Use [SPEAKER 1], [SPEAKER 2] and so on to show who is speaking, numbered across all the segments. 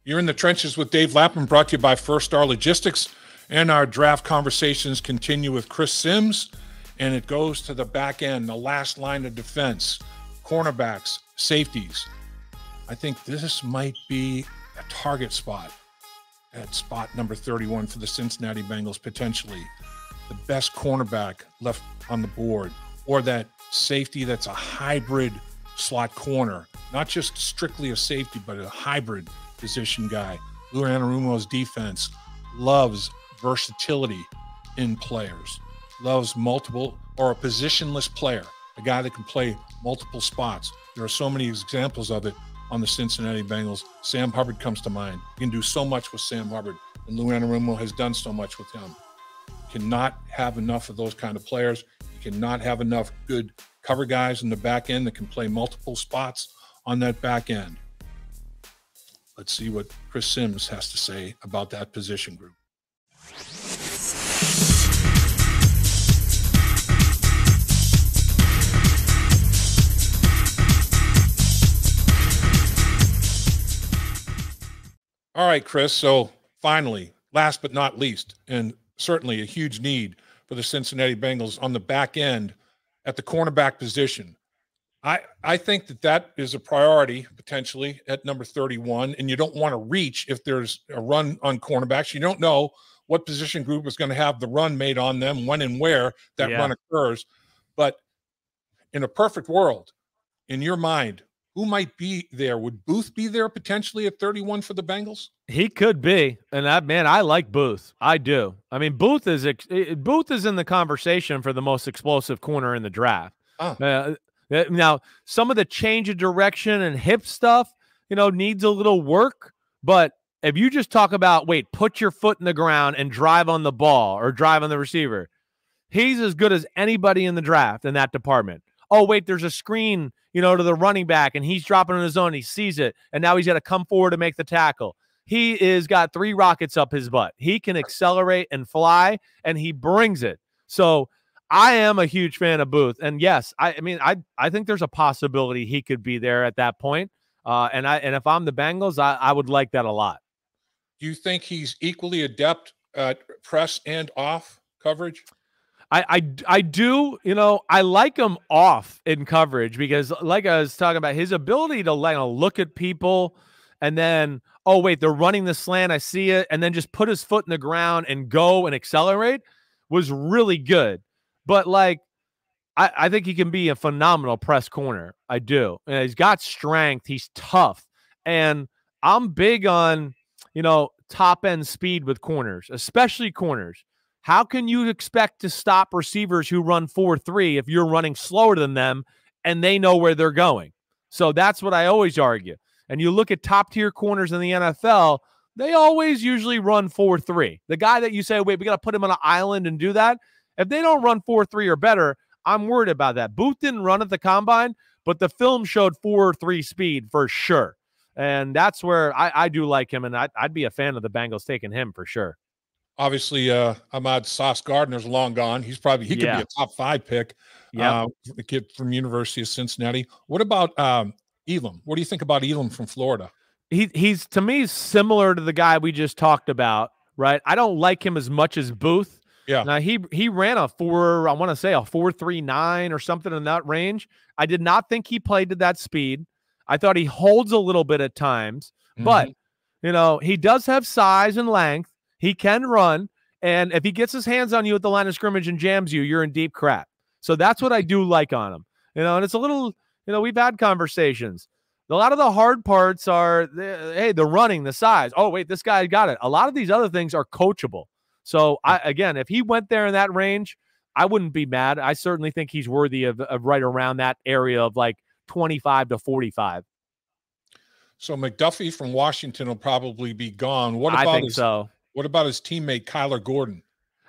[SPEAKER 1] You're in the trenches with Dave Lapham, brought to you by First Star Logistics. And our draft conversations continue with Chris Sims. And it goes to the back end, the last line of defense, cornerbacks, safeties. I think this might be a target spot at spot number 31 for the Cincinnati Bengals, potentially. The best cornerback left on the board, or that safety that's a hybrid slot corner, not just strictly a safety, but a hybrid position guy. Lou Anarumo's defense loves versatility in players, loves multiple, or a positionless player, a guy that can play multiple spots. There are so many examples of it on the Cincinnati Bengals. Sam Hubbard comes to mind. You can do so much with Sam Hubbard, and Lou Anarumo has done so much with him. You cannot have enough of those kind of players. You cannot have enough good cover guys in the back end that can play multiple spots on that back end. Let's see what Chris Sims has to say about that position group. All right, Chris. So finally, last but not least, and certainly a huge need for the Cincinnati Bengals on the back end at the cornerback position. I think that is a priority potentially at number 31, and you don't want to reach if there's a run on cornerbacks. You don't know what position group is going to have the run made on them, when and where that run occurs. But in a perfect world, in your mind, who might be there? Would Booth be there potentially at 31 for the Bengals?
[SPEAKER 2] He could be, and I like Booth. I do. I mean, Booth is in the conversation for the most explosive corner in the draft. Now, some of the change of direction and hip stuff, needs a little work. But if you just talk about, put your foot in the ground and drive on the ball or drive on the receiver, he's as good as anybody in the draft in that department. Oh, there's a screen, to the running back, and he's dropping on his own. He sees it, and now he's got to come forward to make the tackle. He is got 3 rockets up his butt. He can accelerate and fly, and he brings it. So I am a huge fan of Booth. And yes, I think there's a possibility he could be there at that point. And if I'm the Bengals, I would like that a lot.
[SPEAKER 1] Do you think he's equally adept at press and off coverage?
[SPEAKER 2] I do, I like him off in coverage because, like I was talking about, his ability to look at people and then, they're running the slant, I see it, and then just put his foot in the ground and go and accelerate was really good. But, I think he can be a phenomenal press corner. I do. And he's got strength. He's tough. And I'm big on, top-end speed with corners, especially corners. How can you expect to stop receivers who run 4.3 if you're running slower than them and they know where they're going? So that's what I always argue. And you look at top-tier corners in the NFL, they always usually run 4.3. The guy that you say, we got to put him on an island and do that, if they don't run 4.3 or better, I'm worried about that. Booth didn't run at the combine, but the film showed 4.3 speed for sure. And that's where I do like him, and I'd be a fan of the Bengals taking him for sure.
[SPEAKER 1] Obviously, Ahmad Sauce Gardner's long gone. He could be a top 5 pick. The kid from University of Cincinnati. What about Elam? What do you think about Elam from Florida?
[SPEAKER 2] He's to me similar to the guy we just talked about, right? I don't like him as much as Booth.
[SPEAKER 1] Yeah.
[SPEAKER 2] Now he ran a 4.39 or something in that range. I did not think he played to that speed. I thought he holds a little bit at times, but he does have size and length. He can run, and if he gets his hands on you at the line of scrimmage and jams you, you're in deep crap. So that's what I do like on him. And it's a little, we've had conversations. A lot of the hard parts are, the running, the size. Oh, wait, this guy got it. A lot of these other things are coachable. So, again, if he went there in that range, I wouldn't be mad. I certainly think he's worthy of right around that area of 25 to 45.
[SPEAKER 1] So McDuffie from Washington will probably be gone.
[SPEAKER 2] I think so.
[SPEAKER 1] What about his teammate Kyler Gordon?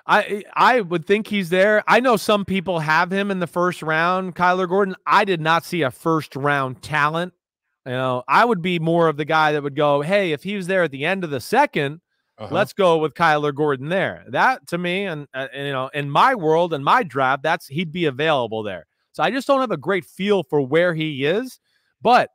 [SPEAKER 2] I would think he's there. I know some people have him in the first round, Kyler Gordon. I did not see a first-round talent. I would be more of the guy that would go, hey, if he was there at the end of the second, let's go with Kyler Gordon there. That, to me, and in my world, in my draft, he'd be available there. So I just don't have a great feel for where he is. But,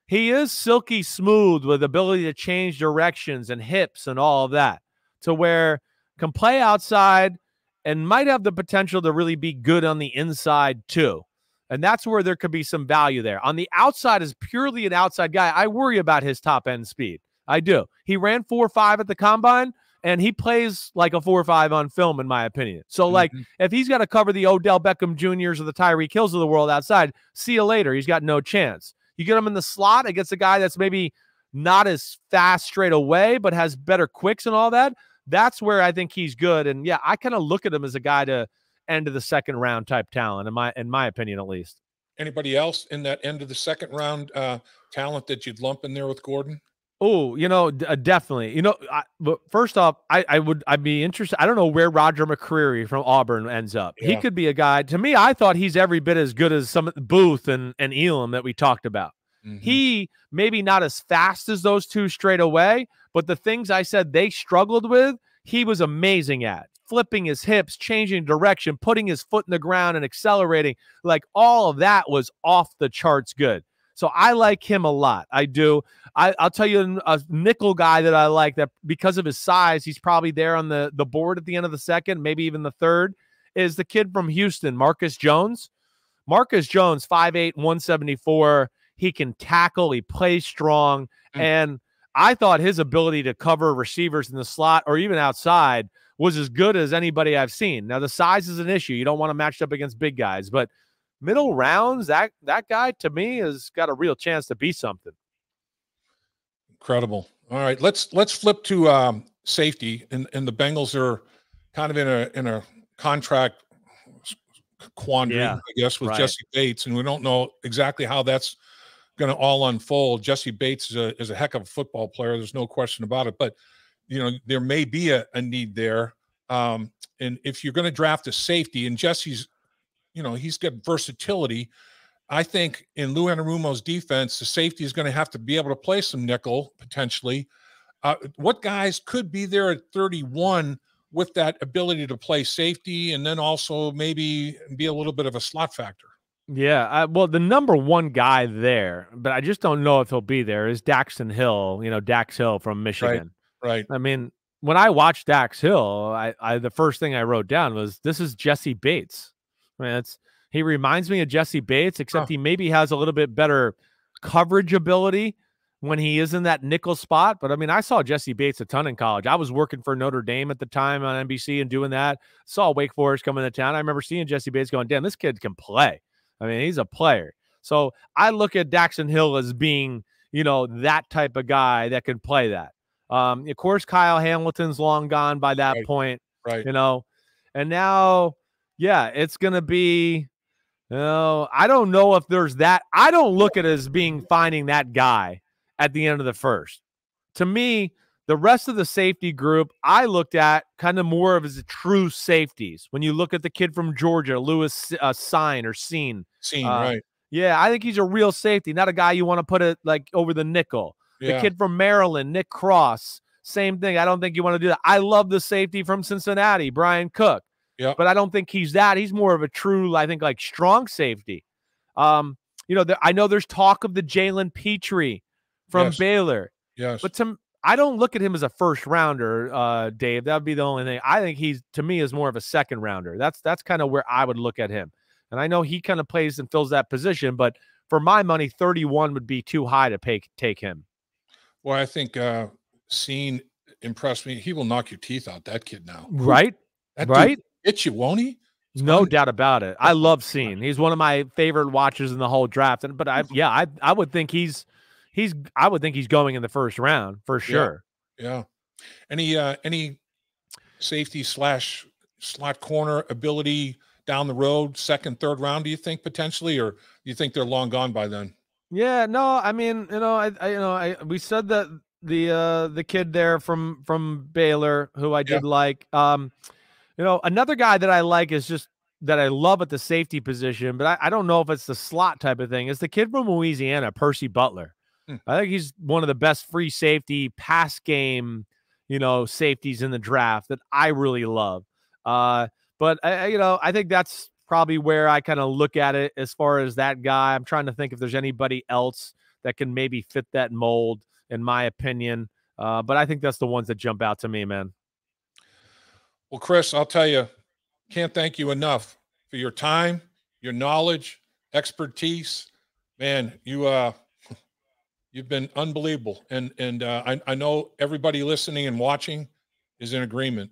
[SPEAKER 2] He is silky smooth with ability to change directions and hips and all of that, to where can play outside and might have the potential to really be good on the inside too. And that's where there could be some value there. On the outside is purely an outside guy. I worry about his top end speed. I do. He ran 4.5 at the combine, and he plays like a 4.5 on film, in my opinion. So, like, if he's got to cover the Odell Beckham Jr.'s or the Tyreek Hills of the world outside, see you later. He's got no chance. You get him in the slot against a guy that's maybe not as fast straight away, but has better quicks and all that. That's where I think he's good. And yeah, I kind of look at him as a guy to end of the second round type talent, in my opinion, at least.
[SPEAKER 1] Anybody else in that end of the second round talent that you'd lump in there with Gordon?
[SPEAKER 2] Oh, definitely. But first off, I'd be interested. I don't know where Roger McCreary from Auburn ends up. Yeah. He could be a guy. To me, I thought he's every bit as good as some Booth and Elam that we talked about. He maybe not as fast as those two straight away, but the things I said they struggled with, he was amazing at. Flipping his hips, changing direction, putting his foot in the ground and accelerating. Like, all of that was off the charts good. So I like him a lot. I do. I'll tell you a nickel guy that I like, that because of his size, he's probably there on the board at the end of the second, maybe even the third, is the kid from Houston, Marcus Jones. Marcus Jones, 5'8", 174. He can tackle. He plays strong. And I thought his ability to cover receivers in the slot or even outside was as good as anybody I've seen. Now, the size is an issue. You don't want to match up against big guys, but middle rounds, that guy to me has got a real chance to be something.
[SPEAKER 1] Incredible. All right, let's flip to safety, and the Bengals are kind of in a contract quandary, I guess, with Jesse Bates, and we don't know exactly how that's going to all unfold. Jesse Bates is a heck of a football player. There's no question about it, but there may be a need there. And if you're going to draft a safety, and Jesse's, he's got versatility. I think in Lou Anarumo's defense, the safety is going to have to be able to play some nickel potentially. What guys could be there at 31 with that ability to play safety, and then also maybe be a little bit of a slot factor?
[SPEAKER 2] Yeah, well, the number one guy there, but I just don't know if he'll be there, is Daxton Hill, Dax Hill from Michigan.
[SPEAKER 1] Right.
[SPEAKER 2] I mean, when I watched Dax Hill, the first thing I wrote down was, this is Jesse Bates. I mean, he reminds me of Jesse Bates, except he maybe has a little bit better coverage ability when he is in that nickel spot. But I mean, I saw Jesse Bates a ton in college. I was working for Notre Dame at the time on NBC and doing that. Saw Wake Forest coming to town. I remember seeing Jesse Bates going, damn, this kid can play. I mean, he's a player. So I look at Daxton Hill as being, that type of guy that can play that. Of course, Kyle Hamilton's long gone by that point, and now, it's going to be, I don't know if there's that. I don't look at it as being finding that guy at the end of the first. To me, the rest of the safety group, I looked at kind of more of as true safeties. When you look at the kid from Georgia, Lewis Seen,
[SPEAKER 1] right?
[SPEAKER 2] Yeah, I think he's a real safety, not a guy you want to put it like over the nickel. Yeah. The kid from Maryland, Nick Cross, same thing. I don't think you want to do that. I love the safety from Cincinnati, Brian Cook.
[SPEAKER 1] Yeah,
[SPEAKER 2] but I don't think he's that. He's more of a true, I think, like strong safety. I know there's talk of the Jalen Petrie from Baylor.
[SPEAKER 1] Yes,
[SPEAKER 2] but I don't look at him as a first rounder, Dave. That would be the only thing. I think he's, to me, is more of a second rounder. That's kind of where I would look at him. And I know he kind of plays and fills that position, but for my money, 31 would be too high to take him.
[SPEAKER 1] Well, I think Seen impressed me. He will knock your teeth out, that kid now.
[SPEAKER 2] Right?
[SPEAKER 1] That dude hit you, won't he?
[SPEAKER 2] No doubt about it. I love Seen. He's one of my favorite watchers in the whole draft. But I would think he's going in the first round for sure.
[SPEAKER 1] Yeah. Any safety / slot corner ability down the road, second, third round, do you think potentially, or do you think they're long gone by then?
[SPEAKER 2] Yeah, no, I mean, we said that the kid there from Baylor, who I did like, another guy that I like is just that I love at the safety position, but I don't know if it's the slot type of thing. It's the kid from Louisiana, Percy Butler. I think he's one of the best free safety pass game, safeties in the draft that I really love. But I think that's probably where I kind of look at it as far as that guy. I'm trying to think if there's anybody else that can maybe fit that mold, in my opinion. But I think that's the ones that jump out to me, man.
[SPEAKER 1] Well, Chris, I'll tell you, can't thank you enough for your time, your knowledge, expertise. Man, you've been unbelievable. And I know everybody listening and watching is in agreement.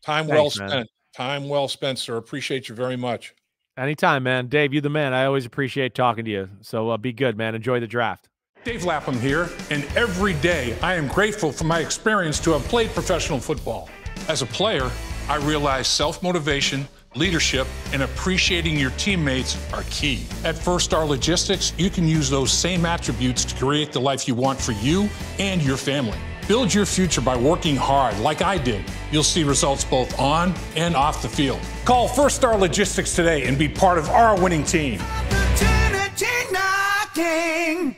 [SPEAKER 1] Thanks, well spent. Man. Time well spent, sir. Appreciate you very much.
[SPEAKER 2] Anytime, man. Dave, you're the man. I always appreciate talking to you. So be good, man. Enjoy the draft.
[SPEAKER 1] Dave Lapham here, and every day I am grateful for my experience to have played professional football. As a player, I realized self-motivation, leadership, and appreciating your teammates are key. At First Star Logistics, you can use those same attributes to create the life you want for you and your family. Build your future by working hard like I did. You'll see results both on and off the field. Call First Star Logistics today and be part of our winning team. Opportunity knocking.